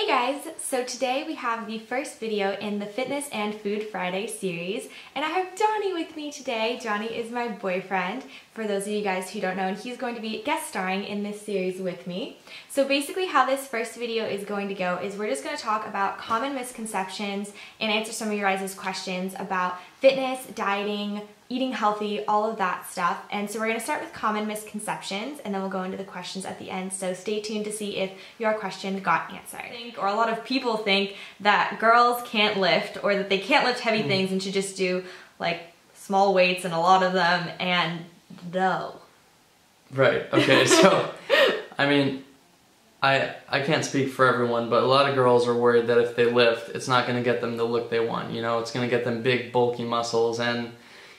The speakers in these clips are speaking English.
Hey guys, so today we have the first video in the Fitness and Food Friday series, and I have Johnny with me today. Johnny is my boyfriend, for those of you guys who don't know, and he's going to be guest starring in this series with me. So basically how this first video is going to go is we're just going to talk about common misconceptions and answer some of your guys' questions about fitness, dieting, eating healthy, all of that stuff. And so we're going to start with common misconceptions and then we'll go into the questions at the end. So stay tuned to see if your question got answered. Or a lot of people think that girls can't lift or that they can't lift heavy things and should just do like small weights and a lot of them, and no. Right, okay, so I mean, I can't speak for everyone, but a lot of girls are worried that if they lift, it's not going to get them the look they want, you know, it's going to get them big bulky muscles, and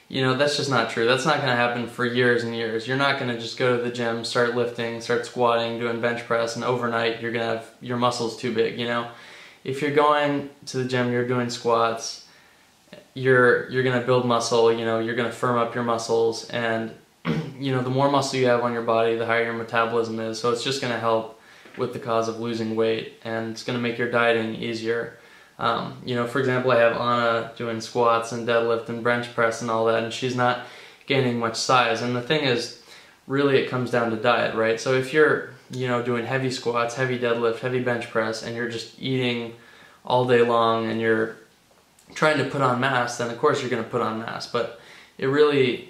you know, that's just not true. That's not going to happen for years and years. You're not going to just go to the gym, start lifting, start squatting, doing bench press, and overnight you're going to have your muscles too big, you know. If you're going to the gym, you're doing squats, you're going to build muscle, you know, you're going to firm up your muscles, and you know, the more muscle you have on your body, the higher your metabolism is, so it's just going to help with the cause of losing weight, and it's going to make your dieting easier. You know, for example, I have Anna doing squats and deadlift and bench press and all that, and she's not gaining much size. And the thing is, really it comes down to diet, right? So if you're, you know, doing heavy squats, heavy deadlift, heavy bench press, and you're just eating all day long and you're trying to put on mass, then of course you're going to put on mass. But it really,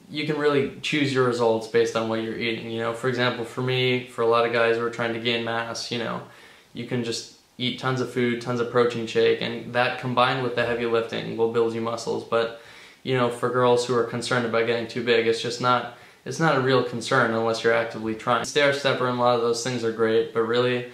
you can really choose your results based on what you're eating. You know, for example, for me, for a lot of guys who are trying to gain mass, you know, you can just eat tons of food, tons of protein shake, and that combined with the heavy lifting will build you muscles. But you know, for girls who are concerned about getting too big, it's not a real concern unless you're actively trying. Stair stepper and a lot of those things are great, but really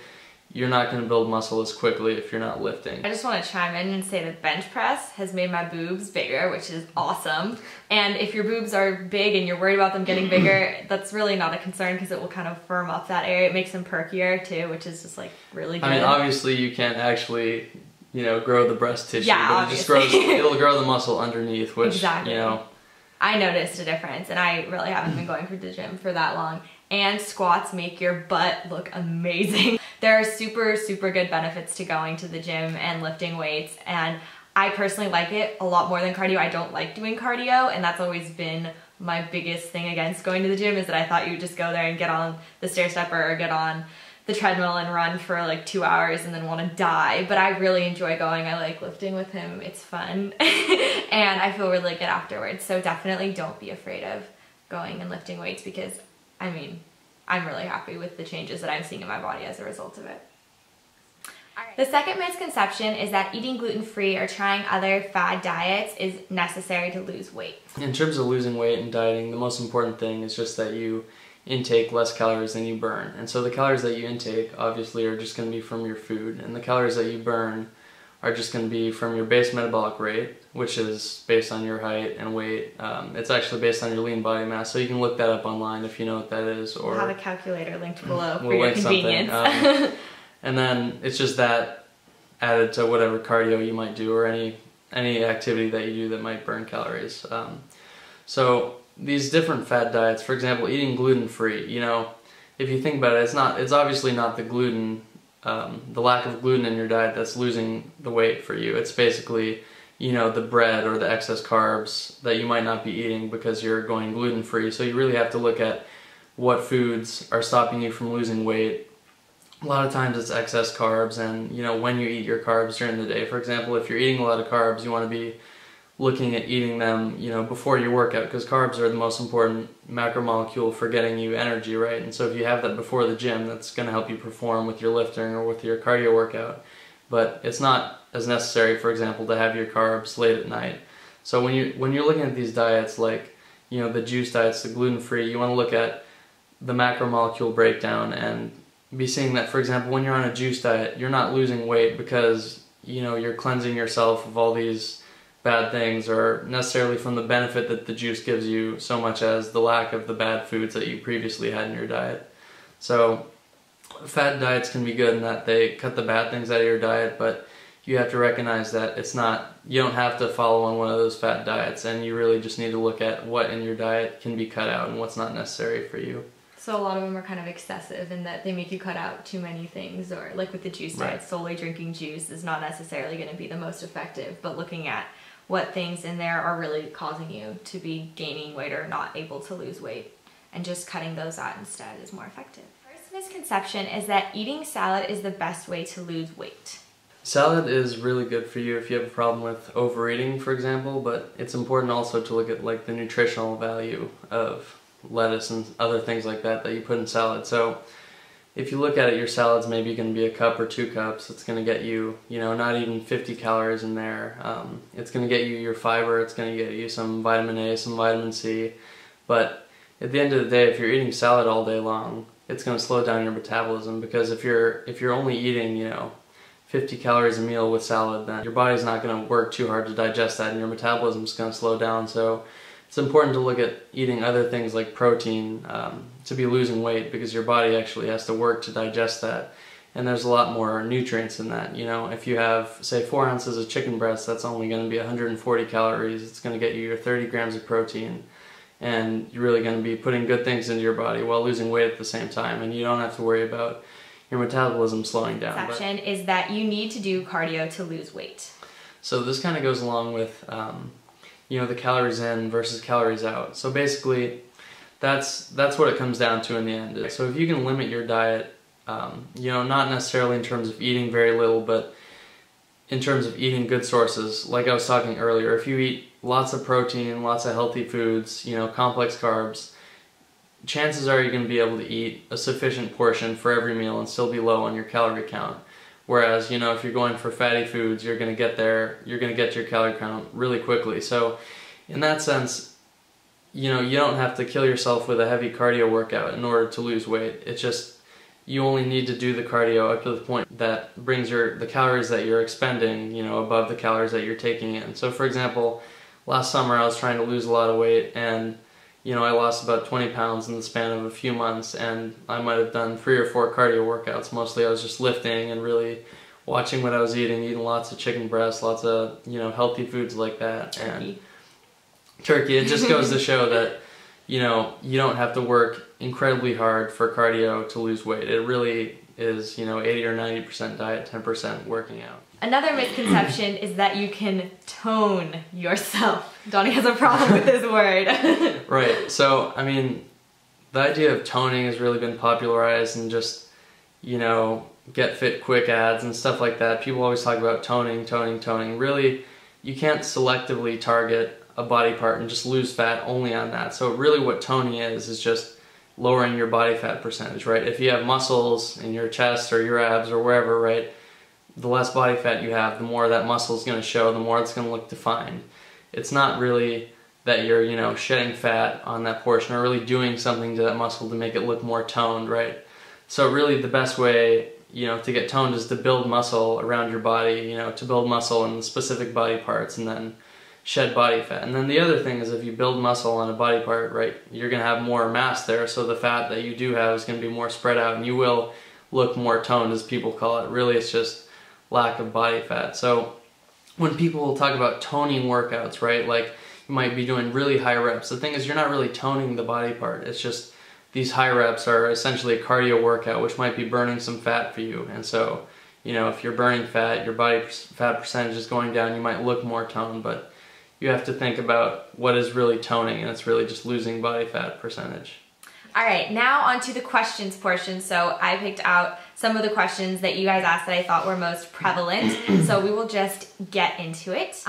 you're not going to build muscle as quickly if you're not lifting. I just want to chime in and say that bench press has made my boobs bigger, which is awesome. And if your boobs are big and you're worried about them getting bigger, that's really not a concern because it will kind of firm up that area. It makes them perkier too, which is just like really good. I mean, obviously you can't actually, you know, grow the breast tissue, yeah, but it just grows, it'll grow the muscle underneath, which, exactly. You know. I noticed a difference, and I really haven't been going to the gym for that long. And squats make your butt look amazing. There are super, super good benefits to going to the gym and lifting weights, and I personally like it a lot more than cardio. I don't like doing cardio, and that's always been my biggest thing against going to the gym, is that I thought you would just go there and get on the stair stepper or get on the treadmill and run for like 2 hours and then want to die. But I really enjoy going. I like lifting with him. It's fun. And I feel really good afterwards. So definitely don't be afraid of going and lifting weights, because I mean, I'm really happy with the changes that I'm seeing in my body as a result of it. The second misconception is that eating gluten-free or trying other fad diets is necessary to lose weight. In terms of losing weight and dieting, the most important thing is just that you intake less calories than you burn. And so the calories that you intake obviously are just going to be from your food, and the calories that you burn are just going to be from your base metabolic rate, which is based on your height and weight. It's actually based on your lean body mass, so you can look that up online if you know what that is. Or we'll have a calculator linked below for we'll your convenience. And then it's just that added to whatever cardio you might do or any activity that you do that might burn calories. So these different fad diets, for example, eating gluten-free, you know, if you think about it, it's obviously not the gluten, the lack of gluten in your diet that's losing the weight for you. It's basically, you know, the bread or the excess carbs that you might not be eating because you're going gluten-free. So you really have to look at what foods are stopping you from losing weight. A lot of times it's excess carbs, and you know, when you eat your carbs during the day. For example, if you're eating a lot of carbs, you want to be looking at eating them, you know, before your workout, because carbs are the most important macromolecule for getting you energy, right? And so if you have that before the gym, that's going to help you perform with your lifting or with your cardio workout. But it's not as necessary, for example, to have your carbs late at night. So when you're looking at these diets, like, you know, the juice diets, the gluten-free, you want to look at the macromolecule breakdown and be seeing that, for example, when you're on a juice diet, you're not losing weight because, you know, you're cleansing yourself of all these bad things, or necessarily from the benefit that the juice gives you, so much as the lack of the bad foods that you previously had in your diet. So fad diets can be good in that they cut the bad things out of your diet, but you have to recognize that you don't have to follow on one of those fad diets, and you really just need to look at what in your diet can be cut out and what's not necessary for you. So a lot of them are kind of excessive in that they make you cut out too many things, or like with the juice diet, solely drinking juice is not necessarily going to be the most effective, but looking at what things in there are really causing you to be gaining weight or not able to lose weight, and just cutting those out instead is more effective. First misconception is that eating salad is the best way to lose weight. Salad is really good for you if you have a problem with overeating, for example, but it's important also to look at like the nutritional value of lettuce and other things like that you put in salad. So if you look at it, your salad's maybe going to be a cup or 2 cups. It's going to get you, not even 50 calories in there. It's going to get you your fiber. It's going to get you some vitamin A, some vitamin C. But at the end of the day, if you're eating salad all day long, it's going to slow down your metabolism, because if you're only eating, 50 calories a meal with salad, then your body's not going to work too hard to digest that, and your metabolism's going to slow down. So it's important to look at eating other things like protein to be losing weight, because your body actually has to work to digest that, and there's a lot more nutrients in that. If you have, say, 4 ounces of chicken breast, that's only going to be 140 calories. It's going to get you your 30 grams of protein, and you're really going to be putting good things into your body while losing weight at the same time, and you don't have to worry about your metabolism slowing down. Misconception is that you need to do cardio to lose weight. So this kind of goes along with the calories in versus calories out. So basically that's what it comes down to in the end. So if you can limit your diet, not necessarily in terms of eating very little, but in terms of eating good sources, like I was talking earlier, if you eat lots of protein, lots of healthy foods, complex carbs, chances are you're going to be able to eat a sufficient portion for every meal and still be low on your calorie count. Whereas, if you're going for fatty foods, you're going to get your calorie count really quickly. So in that sense, you don't have to kill yourself with a heavy cardio workout in order to lose weight. It's just, you only need to do the cardio up to the point that brings the calories that you're expending, above the calories that you're taking in. So for example, last summer I was trying to lose a lot of weight, and I lost about 20 pounds in the span of a few months, and I might have done 3 or 4 cardio workouts. Mostly I was just lifting and really watching what I was eating lots of chicken breast, lots of, healthy foods like that. Turkey. It just goes to show that, you don't have to work incredibly hard for cardio to lose weight. It really is, 80 or 90% diet, 10% working out. Another misconception is that you can tone yourself. Donnie has a problem with this word. Right. So, the idea of toning has really been popularized, and just, get fit quick ads and stuff like that. People always talk about toning. Really, you can't selectively target a body part and just lose fat only on that. So really what toning is just lowering your body fat percentage, right? If you have muscles in your chest or your abs or wherever, right, the less body fat you have, the more that muscle is going to show, the more it's going to look defined. It's not really that you're, shedding fat on that portion or really doing something to that muscle to make it look more toned, right? So really the best way, to get toned is to build muscle around your body, to build muscle in the specific body parts and then shed body fat. And then the other thing is, if you build muscle on a body part, right, you're going to have more mass there, so the fat that you do have is going to be more spread out, and you will look more toned, as people call it. Really, it's just lack of body fat. So when people talk about toning workouts, right, like you might be doing really high reps, the thing is you're not really toning the body part. It's just these high reps are essentially a cardio workout, which might be burning some fat for you. And so, if you're burning fat, your body fat percentage is going down, you might look more toned, but you have to think about what is really toning, and it's really just losing body fat percentage. All right, now on to the questions portion. So I picked out some of the questions that you guys asked that I thought were most prevalent. So we will just get into it.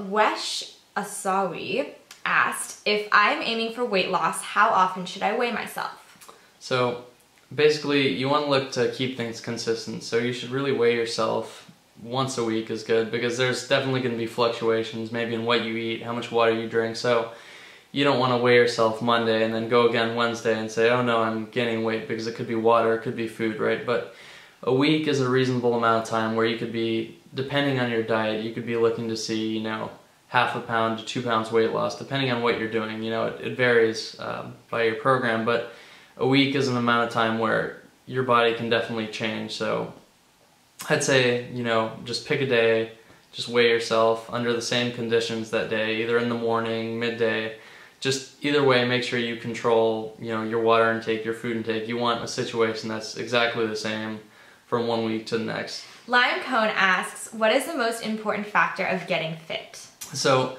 Wesh Asawi asked, if I'm aiming for weight loss, how often should I weigh myself? So basically, you want to look to keep things consistent. So you should really weigh yourself once a week is good, because there's definitely going to be fluctuations maybe in what you eat, how much water you drink. So you don't want to weigh yourself Monday and then go again Wednesday and say, oh no, I'm gaining weight, because it could be water, it could be food, right? But a week is a reasonable amount of time where you could be, depending on your diet, you could be looking to see, half a pound to 2 pounds weight loss, depending on what you're doing. It varies by your program, but a week is an amount of time where your body can definitely change. So I'd say, just pick a day, just weigh yourself under the same conditions that day, either in the morning, midday, just either way, make sure you control, you know, your water intake, your food intake. You want a situation that's exactly the same from 1 week to the next. Lime Cone asks, what is the most important factor of getting fit? So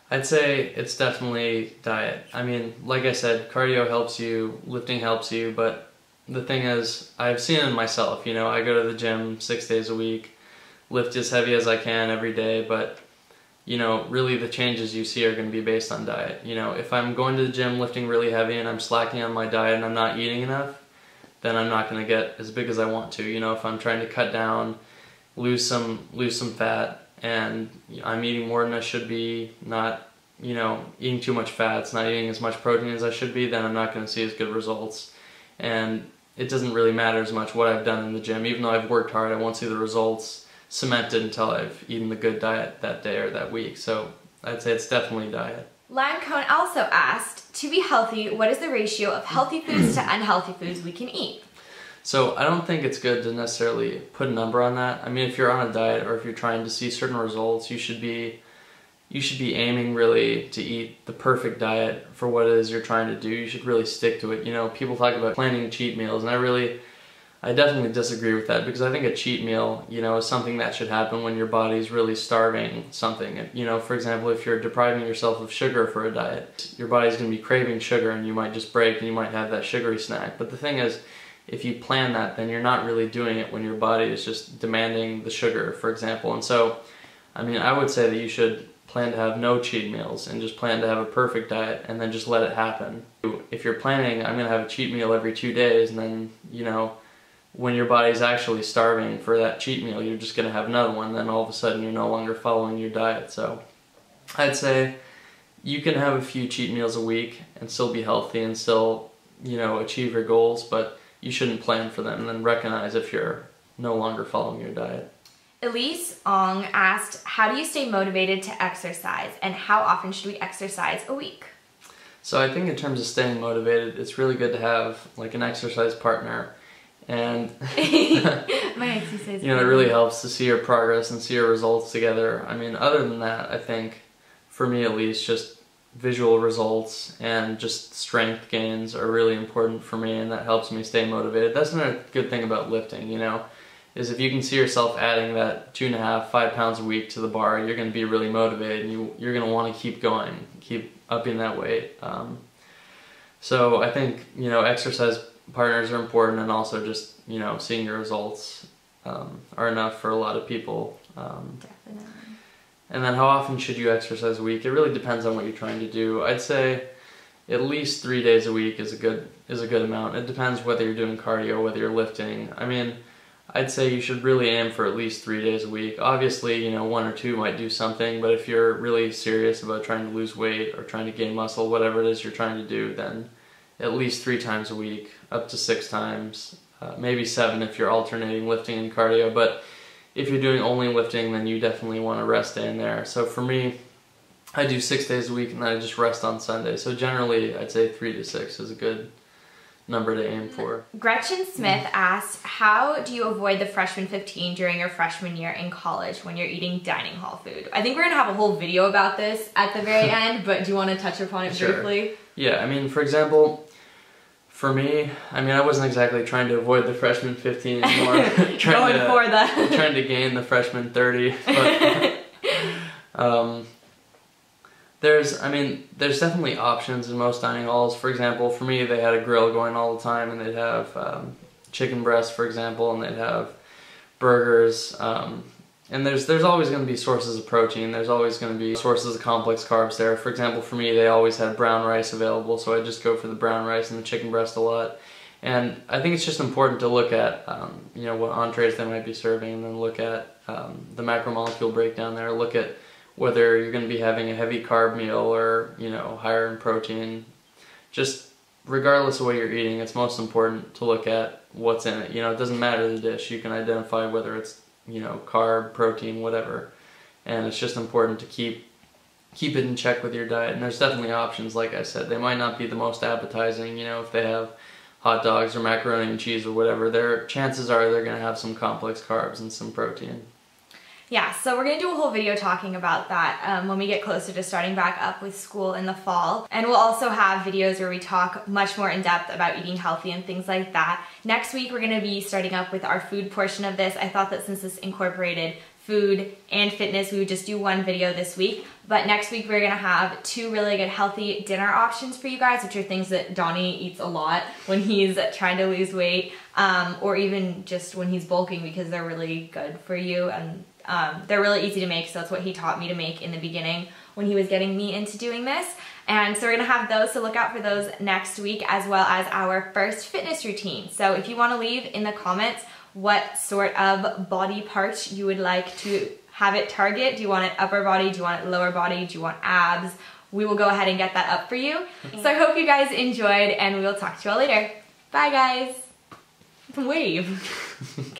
I'd say it's definitely diet. I mean, like I said, cardio helps you, lifting helps you, but the thing is, I've seen it in myself. You know, I go to the gym 6 days a week, lift as heavy as I can every day, but you know, really the changes you see are going to be based on diet. You know, if I'm going to the gym lifting really heavy and I'm slacking on my diet and I'm not eating enough, then I'm not going to get as big as I want to. You know, if I'm trying to cut down, lose some fat, and I'm eating more than I should be, not, you know, eating too much fats, not eating as much protein as I should be, then I'm not going to see as good results. And it doesn't really matter as much what I've done in the gym. Even though I've worked hard, I won't see the results cemented until I've eaten the good diet that day or that week. So I'd say it's definitely diet. Lime Cone also asked, to be healthy, what is the ratio of healthy foods to unhealthy foods we can eat? So I don't think it's good to necessarily put a number on that. I mean, if you're on a diet or if you're trying to see certain results, you should be aiming really to eat the perfect diet for what it is you're trying to do. You should really stick to it. You know, people talk about planning cheat meals, and I definitely disagree with that, because I think a cheat meal, you know, is something that should happen when your body's really starving something. You know, for example, if you're depriving yourself of sugar for a diet, your body's going to be craving sugar and you might just break and you might have that sugary snack. But the thing is, if you plan that, then you're not really doing it when your body is just demanding the sugar, for example. And so, I mean, I would say that you should plan to have no cheat meals and just plan to have a perfect diet and then just let it happen. If you're planning, I'm going to have a cheat meal every 2 days, and then, you know, when your body's actually starving for that cheat meal, you're just going to have another one, then all of a sudden you're no longer following your diet. So I'd say you can have a few cheat meals a week and still be healthy and still, you know, achieve your goals, but you shouldn't plan for them, and then recognize if you're no longer following your diet. Elise Ong asked, how do you stay motivated to exercise, and how often should we exercise a week? So I think in terms of staying motivated, it's really good to have like an exercise partner. And my exercise, you know, it really helps to see your progress and see your results together. I mean, other than that, I think for me at least, just visual results and just strength gains are really important for me, and that helps me stay motivated. That's another good thing about lifting, you know, is if you can see yourself adding that 2.5, 5 pounds a week to the bar, you're going to be really motivated, and you're going to want to keep going, keep upping that weight. So I think, you know, exercise partners are important, and also just, you know, seeing your results are enough for a lot of people. Definitely. And then how often should you exercise a week? It really depends on what you're trying to do. I'd say at least 3 days a week is a good amount. It depends whether you're doing cardio, whether you're lifting. I mean, I'd say you should really aim for at least 3 days a week. Obviously, you know, 1 or 2 might do something, but if you're really serious about trying to lose weight or trying to gain muscle, whatever it is you're trying to do, then at least 3 times a week, up to 6 times, maybe 7 if you're alternating lifting and cardio. But if you're doing only lifting, then you definitely want a rest day in there. So for me, I do 6 days a week, and then I just rest on Sunday. So generally, I'd say 3 to 6 is a good number to aim for. Gretchen Smith asked, how do you avoid the freshman 15 during your freshman year in college when you're eating dining hall food? I think we're going to have a whole video about this at the very end, but do you want to touch upon it briefly? Yeah, I mean, for example, for me, I mean, I wasn't exactly trying to avoid the freshman 15 anymore. Trying to gain the freshman 30. But there's definitely options in most dining halls. For example, for me, they had a grill going all the time, and they'd have chicken breasts, for example, and they'd have burgers. And there's always going to be sources of protein. There's always going to be sources of complex carbs there. For example, for me, they always had brown rice available, so I just go for the brown rice and the chicken breast a lot. And I think it's just important to look at, you know, what entrees they might be serving, and then look at the macromolecule breakdown there. Look at whether you're going to be having a heavy carb meal or, you know, higher in protein. Just regardless of what you're eating, it's most important to look at what's in it. You know, it doesn't matter the dish. You can identify whether it's, you know, carb, protein, whatever. And it's just important to keep it in check with your diet. And there's definitely options, like I said. They might not be the most appetizing, you know, if they have hot dogs or macaroni and cheese or whatever, chances are they're going to have some complex carbs and some protein. Yeah, so we're gonna do a whole video talking about that when we get closer to starting back up with school in the fall. And we'll also have videos where we talk much more in depth about eating healthy and things like that. Next week, we're gonna be starting up with our food portion of this. I thought that since this incorporated food and fitness, we would just do one video this week. But next week, we're gonna have 2 really good healthy dinner options for you guys, which are things that Donnie eats a lot when he's trying to lose weight, or even just when he's bulking, because they're really good for you, and they're really easy to make, so that's what he taught me to make in the beginning when he was getting me into doing this. And so we're gonna have those, so look out for those next week, as well as our first fitness routine. So if you wanna leave in the comments what sort of body parts you would like to have it target. Do you want it upper body? Do you want it lower body? Do you want abs? We will go ahead and get that up for you. So I hope you guys enjoyed, and we will talk to you all later. Bye guys. Wave.